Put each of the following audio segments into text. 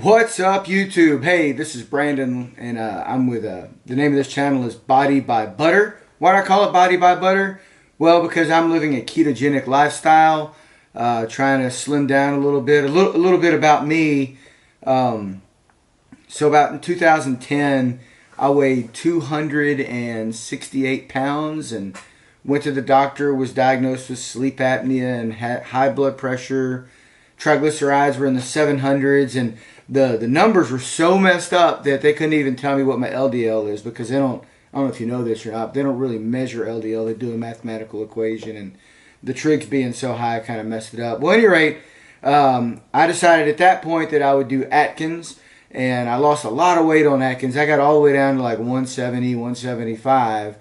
What's up, YouTube? Hey, this is Brandon, and I'm with the name of this channel is Body by Butter. Why do I call it Body by Butter? Well, because I'm living a ketogenic lifestyle, trying to slim down a little bit. A little bit about me. So about in 2010, I weighed 268 pounds and went to the doctor. Was diagnosed with sleep apnea and had high blood pressure. Triglycerides were in the 700s, and the numbers were so messed up that they couldn't even tell me what my LDL is, because they don't, I don't know if you know this or not, they don't really measure LDL. They do a mathematical equation, and the trigs being so high kind of messed it up. Well, at any rate, I decided at that point that I would do Atkins, and I lost a lot of weight on Atkins. I got all the way down to like 170, 175.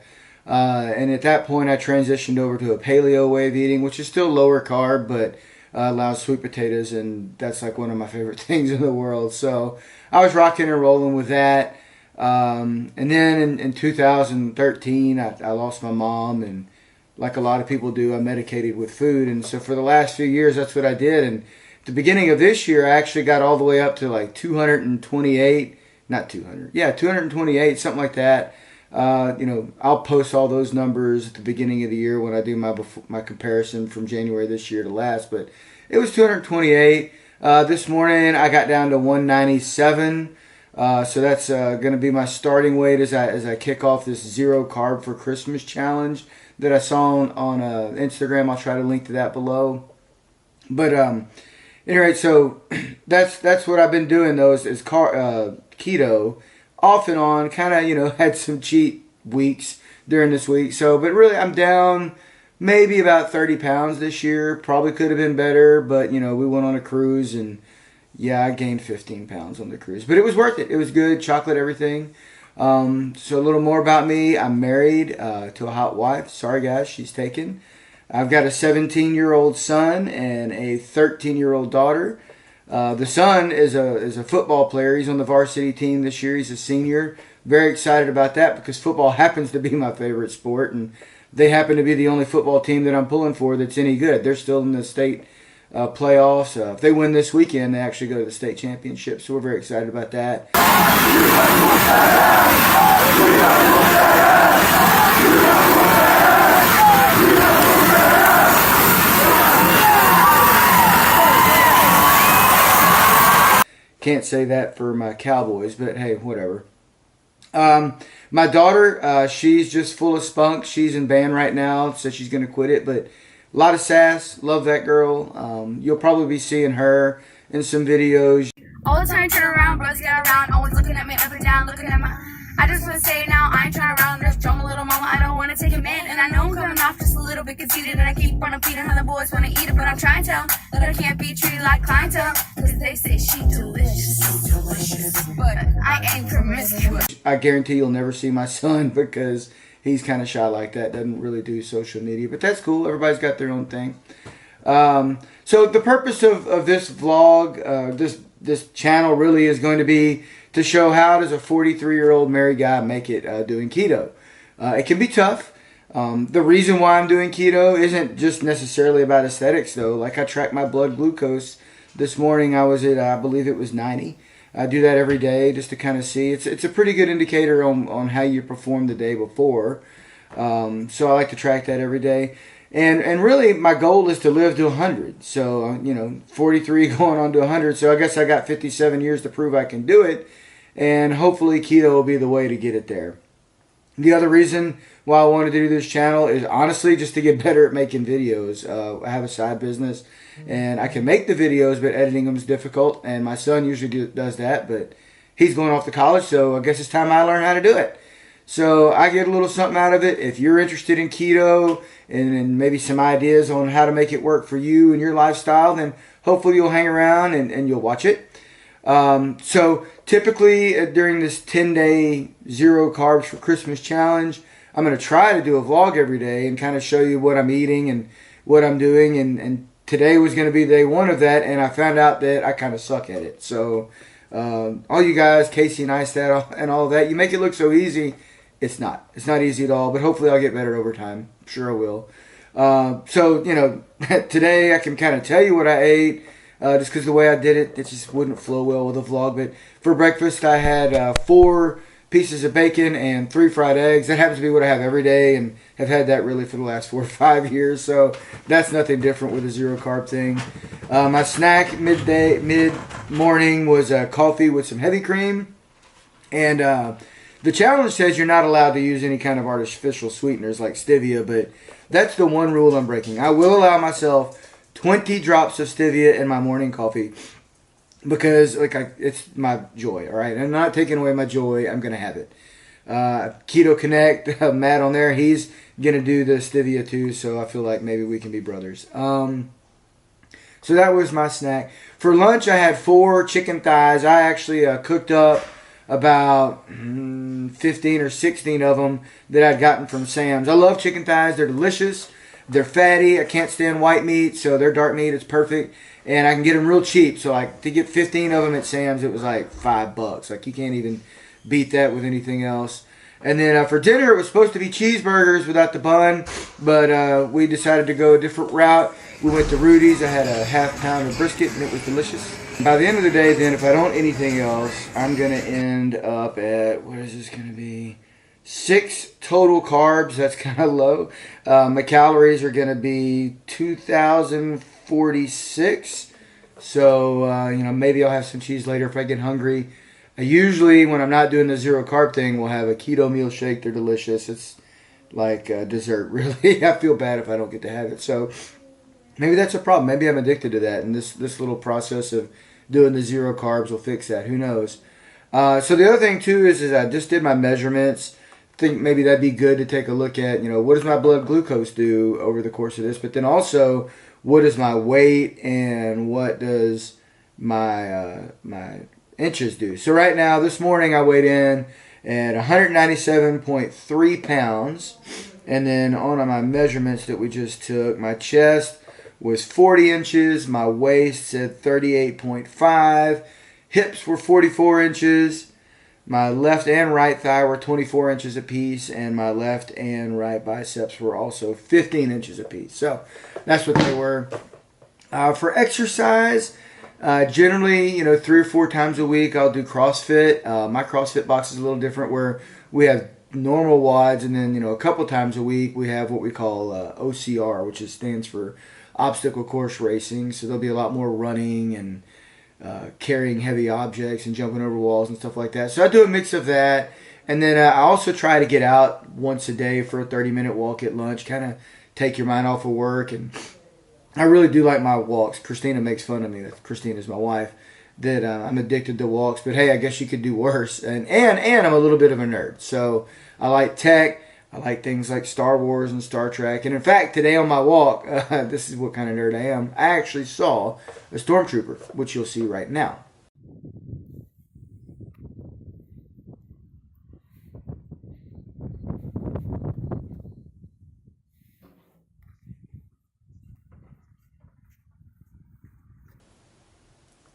And at that point, I transitioned over to a paleo way of eating, which is still lower carb, but allows sweet potatoes, and that's like one of my favorite things in the world. So I was rocking and rolling with that. And then in 2013, I lost my mom, and like a lot of people do, I medicated with food. And so for the last few years, that's what I did. And at the beginning of this year, I actually got all the way up to like 228, not 200, yeah, 228, something like that. I'll post all those numbers at the beginning of the year when I do my comparison from January this year to last. But it was 228. This morning I got down to 197. So that's going to be my starting weight as I kick off this zero carb for Christmas challenge that I saw on Instagram. I'll try to link to that below. But anyway, so that's what I've been doing though, is keto. Off and on, kind of, had some cheat weeks during this week. So, but really, I'm down maybe about 30 pounds this year. Probably could have been better, but, we went on a cruise, and, yeah, I gained 15 pounds on the cruise. But it was worth it. It was good. Chocolate, everything. So a little more about me. I'm married to a hot wife. Sorry, guys, she's taken. I've got a 17-year-old son and a 13-year-old daughter. The son is a football player. He's on the varsity team this year. He's a senior. Very excited about that because football happens to be my favorite sport, and they happen to be the only football team that I'm pulling for that's any good. They're still in the state playoffs. If they win this weekend, they actually go to the state championship, so we're very excited about that. Can't say that for my Cowboys, but hey, whatever. My daughter, she's just full of spunk. She's in band right now, so she's going to quit it. But a lot of sass. Love that girl. You'll probably be seeing her in some videos. All the time, turn around, bros get around. Always looking at me up and down, looking at my... I just want to say it now, I ain't trying to round this drum a little mama. I don't want to take him in, and I know I'm coming off just a little bit conceited, and I keep on feeding how the boys want to eat it, but I'm trying to tell that I can't be treated like clientele, because they say she delicious, but I ain't promiscuous. I guarantee you'll never see my son because he's kind of shy like that, doesn't really do social media, but that's cool. Everybody's got their own thing. So the purpose of this vlog, this channel really is going to be to show how does a 43-year-old married guy make it doing keto. It can be tough. The reason why I'm doing keto isn't just necessarily about aesthetics, though. Like, I tracked my blood glucose this morning. I was at, I believe it was 90. I do that every day just to kind of see. It's a pretty good indicator on how you performed the day before. So I like to track that every day. And really, my goal is to live to 100. So, 43 going on to 100. So I guess I got 57 years to prove I can do it. And hopefully keto will be the way to get it there. The other reason why I wanted to do this channel is honestly just to get better at making videos. I have a side business, and I can make the videos, but editing them is difficult. And my son usually does that, but he's going off to college, so I guess it's time I learn how to do it. So I get a little something out of it. If you're interested in keto and maybe some ideas on how to make it work for you and your lifestyle, then hopefully you'll hang around and you'll watch it. So typically during this 10-day zero carbs for Christmas challenge, I'm going to try to do a vlog every day and kind of show you what I'm eating and what I'm doing. And today was going to be day one of that, and I found out that I kind of suck at it. So all you guys, Casey and Neistat and all that, you make it look so easy. It's not. It's not easy at all, but hopefully I'll get better over time. I'm sure I will. So, today I can kind of tell you what I ate. just because the way I did it, it just wouldn't flow well with a vlog. But for breakfast, I had 4 pieces of bacon and 3 fried eggs. That happens to be what I have every day, and have had that really for the last 4 or 5 years. So that's nothing different with a zero carb thing. My snack mid morning was coffee with some heavy cream, and the challenge says you're not allowed to use any kind of artificial sweeteners like stevia, but that's the one rule I'm breaking. I will allow myself 20 drops of stevia in my morning coffee because it's my joy, all right? I'm not taking away my joy. I'm going to have it. Keto Connect, Matt on there, he's going to do the stevia too, so I feel like maybe we can be brothers. So that was my snack. For lunch, I had 4 chicken thighs. I actually cooked up about 15 or 16 of them that I'd gotten from Sam's. I love chicken thighs. They're delicious. They're fatty. I can't stand white meat, so they're dark meat. It's perfect. And I can get them real cheap. So like to get 15 of them at Sam's, it was like $5. Like you can't even beat that with anything else. And then for dinner, it was supposed to be cheeseburgers without the bun, but we decided to go a different route. We went to Rudy's. I had a ½ pound of brisket, and it was delicious. By the end of the day, then, if I don't eat anything else, I'm going to end up at, what is this going to be? 6 total carbs. That's kind of low. My calories are going to be 2,046. So, maybe I'll have some cheese later if I get hungry. I usually, when I'm not doing the zero carb thing, will have a keto meal shake. They're delicious. It's like dessert, really. I feel bad if I don't get to have it. So maybe that's a problem. Maybe I'm addicted to that. And this little process of doing the zero carbs will fix that. Who knows? So the other thing, too, is I just did my measurements. I think maybe that'd be good to take a look at, what does my blood glucose do over the course of this? But then also, what is my weight and what does my inches do? So right now, this morning, I weighed in at 197.3 pounds. And then on my measurements that we just took, my chest was 40 inches. My waist said 38.5. Hips were 44 inches. My left and right thigh were 24 inches apiece. And my left and right biceps were also 15 inches apiece. So that's what they were. For exercise, generally, 3 or 4 times a week, I'll do CrossFit. My CrossFit box is a little different where we have normal WODs, and then, a couple times a week, we have what we call OCR, which stands for obstacle course racing. So there'll be a lot more running and carrying heavy objects and jumping over walls and stuff like that. So I do a mix of that. And then I also try to get out once a day for a 30-minute walk at lunch, kind of take your mind off of work. And I really do like my walks. Christina makes fun of me. Christina's my wife. That I'm addicted to walks. But hey, I guess you could do worse. And I'm a little bit of a nerd. So I like tech. I like things like Star Wars and Star Trek. And in fact, today on my walk, this is what kind of nerd I am, I actually saw a stormtrooper, which you'll see right now.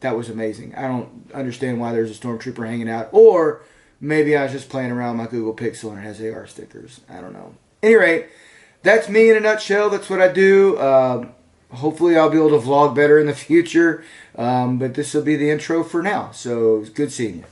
That was amazing. I don't understand why there's a stormtrooper hanging out. Or maybe I was just playing around with my Google Pixel and it has AR stickers. I don't know. At any rate, that's me in a nutshell. That's what I do. Hopefully I'll be able to vlog better in the future. But this will be the intro for now. So it's good seeing you.